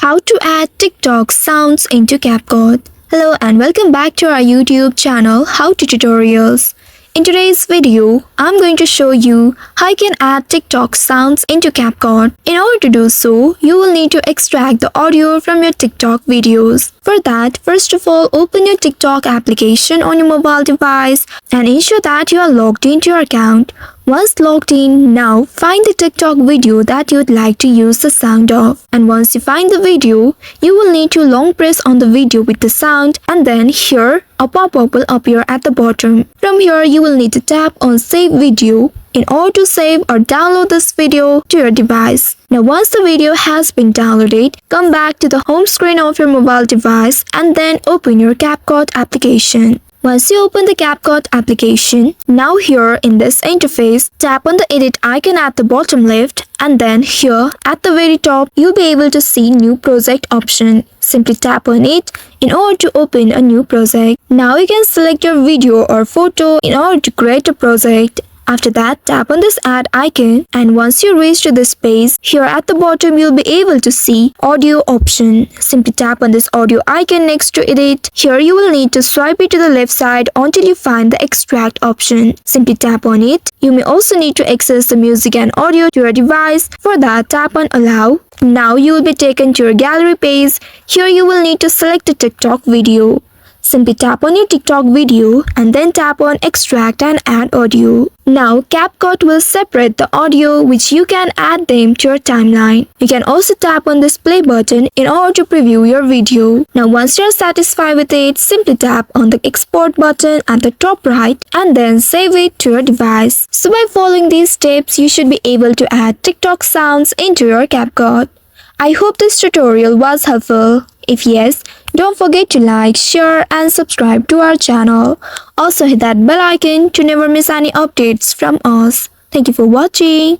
How to add TikTok sounds into CapCut. Hello and welcome back to our YouTube channel How to Tutorials. In today's video, I'm going to show you how you can add TikTok sounds into CapCut. In order to do so, you will need to extract the audio from your TikTok videos. For that, first of all, open your TikTok application on your mobile device and ensure that you are logged into your account. Once logged in, now find the TikTok video that you'd like to use the sound of. And once you find the video, you will need to long press on the video with the sound, and then here a pop-up will appear at the bottom. From here, you will need to tap on Save Video in order to save or download this video to your device. Now once the video has been downloaded, come back to the home screen of your mobile device and then open your CapCut application. Once you open the CapCut application, now here in this interface, tap on the edit icon at the bottom left, and then here at the very top, you'll be able to see new project option. Simply tap on it in order to open a new project. Now you can select your video or photo in order to create a project. After that, tap on this add icon, and once you reach to this page, here at the bottom you'll be able to see audio option. Simply tap on this audio icon next to edit. Here you will need to swipe it to the left side until you find the extract option. Simply tap on it. You may also need to access the music and audio to your device. For that, tap on allow. Now you will be taken to your gallery page. Here you will need to select a TikTok video. Simply tap on your TikTok video and then tap on extract and add audio. Now CapCut will separate the audio which you can add them to your timeline. You can also tap on this play button in order to preview your video. Now once you are satisfied with it, simply tap on the export button at the top right and then save it to your device. So by following these steps, you should be able to add TikTok sounds into your CapCut. I hope this tutorial was helpful. If yes, don't forget to like, share and subscribe to our channel. Also hit that bell icon to never miss any updates from us. Thank you for watching.